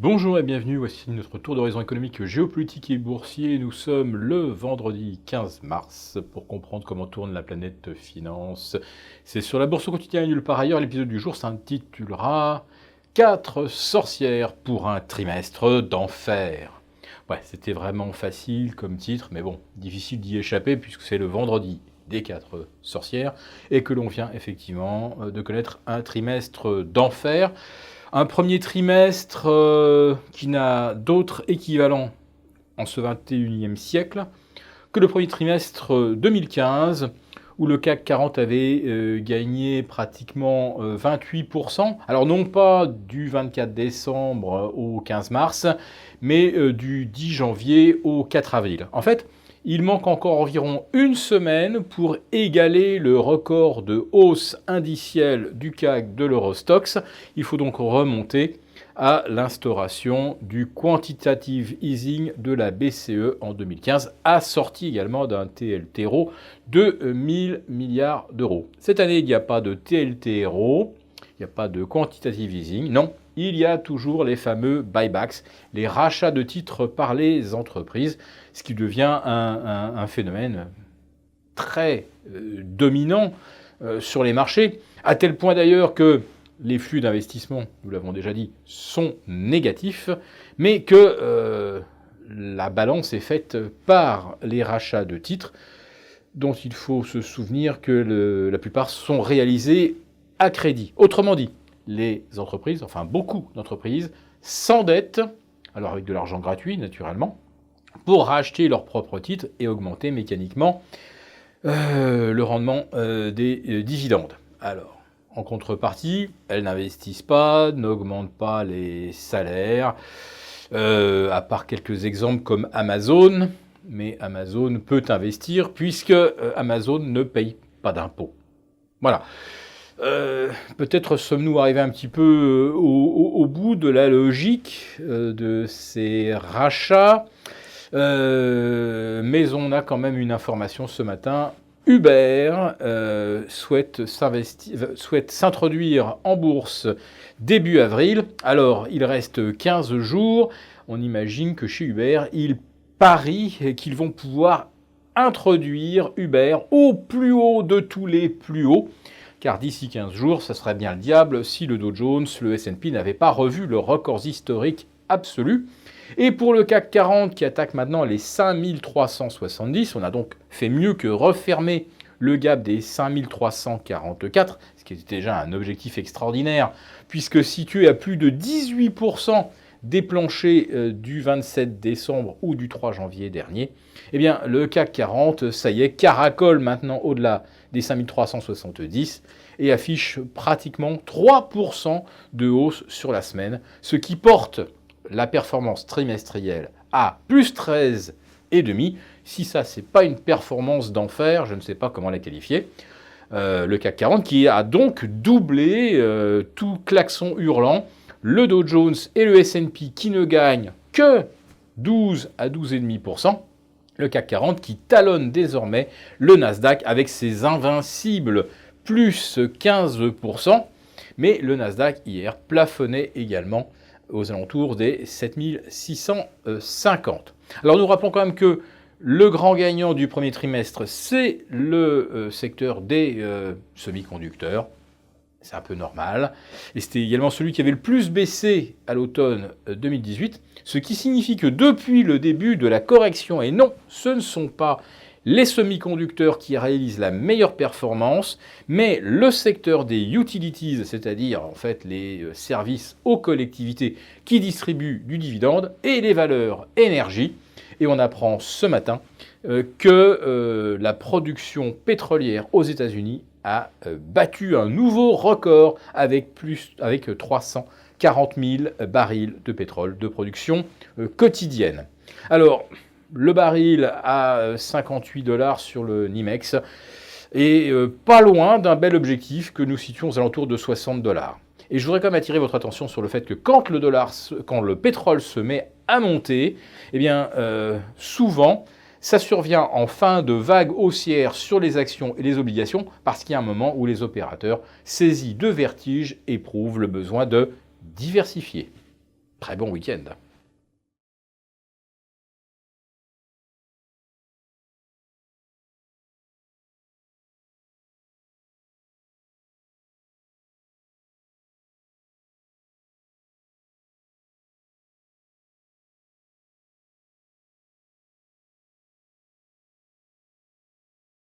Bonjour et bienvenue, voici notre tour d'horizon économique, géopolitique et boursier. Nous sommes le vendredi 15 mars pour comprendre comment tourne la planète finance. C'est sur la bourse au quotidien et nulle part ailleurs. L'épisode du jour s'intitulera 4 sorcières pour un trimestre d'enfer. Ouais, c'était vraiment facile comme titre, mais bon, difficile d'y échapper puisque c'est le vendredi des 4 sorcières et que l'on vient effectivement de connaître un trimestre d'enfer. Un premier trimestre qui n'a d'autre équivalent en ce 21e siècle que le premier trimestre 2015, où le CAC 40 avait gagné pratiquement 28%. Alors non pas du 24 décembre au 15 mars, mais du 10 janvier au 4 avril. En fait, il manque encore environ une semaine pour égaler le record de hausse indicielle du CAC de l'Eurostoxx. Il faut donc remonter à l'instauration du quantitative easing de la BCE en 2015, assorti également d'un TLTRO de 1000 milliards d'euros. Cette année, il n'y a pas de TLTRO, il n'y a pas de quantitative easing, non. Il y a toujours les fameux buybacks, les rachats de titres par les entreprises, ce qui devient un phénomène très dominant sur les marchés, à tel point d'ailleurs que les flux d'investissement, nous l'avons déjà dit, sont négatifs, mais que la balance est faite par les rachats de titres, dont il faut se souvenir que la plupart sont réalisés à crédit. Autrement dit, les entreprises, enfin beaucoup d'entreprises, s'endettent, alors avec de l'argent gratuit naturellement, pour racheter leurs propres titres et augmenter mécaniquement le rendement des dividendes. Alors, en contrepartie, elles n'investissent pas, n'augmentent pas les salaires, à part quelques exemples comme Amazon, mais Amazon peut investir puisque Amazon ne paye pas d'impôts. Voilà. Peut-être sommes-nous arrivés un petit peu au bout de la logique de ces rachats, mais on a quand même une information ce matin. Uber souhaite s'introduire en bourse début avril. Alors, il reste 15 jours. On imagine que chez Uber, ils parient qu'ils vont pouvoir introduire Uber au plus haut de tous les plus hauts. Car d'ici 15 jours, ça serait bien le diable si le Dow Jones, le S&P n'avaient pas revu leurs records historiques absolus. Et pour le CAC 40 qui attaque maintenant les 5370, on a donc fait mieux que refermer le gap des 5344, ce qui était déjà un objectif extraordinaire, puisque situé à plus de 18% des planchers du 27 décembre ou du 3 janvier dernier, eh bien le CAC 40, ça y est, caracole maintenant au-delà des 5370 et affiche pratiquement 3% de hausse sur la semaine, ce qui porte la performance trimestrielle à plus 13,5. Si ça, c'est pas une performance d'enfer, je ne sais pas comment la qualifier. Le CAC 40 qui a donc doublé, tout klaxon hurlant, le Dow Jones et le S&P qui ne gagnent que 12 à 12,5%. Le CAC 40 qui talonne désormais le Nasdaq avec ses invincibles plus 15%. Mais le Nasdaq hier plafonnait également aux alentours des 7650. Alors nous rappelons quand même que le grand gagnant du premier trimestre, c'est le secteur des semi-conducteurs. C'est un peu normal. Et c'était également celui qui avait le plus baissé à l'automne 2018, ce qui signifie que depuis le début de la correction, et non, ce ne sont pas les semi-conducteurs qui réalisent la meilleure performance, mais le secteur des utilities, c'est-à-dire en fait les services aux collectivités qui distribuent du dividende, et les valeurs énergie. Et on apprend ce matin que la production pétrolière aux États-Unis a battu un nouveau record avec 340 000 barils de pétrole de production quotidienne. Alors, le baril à 58 $ sur le NYMEX est pas loin d'un bel objectif que nous situons aux alentours de 60 $. Et je voudrais quand même attirer votre attention sur le fait que quand le pétrole se met à monter, eh bien, souvent, ça survient en fin de vague haussière sur les actions et les obligations parce qu'il y a un moment où les opérateurs, saisis de vertige, éprouvent le besoin de diversifier. Très bon week-end.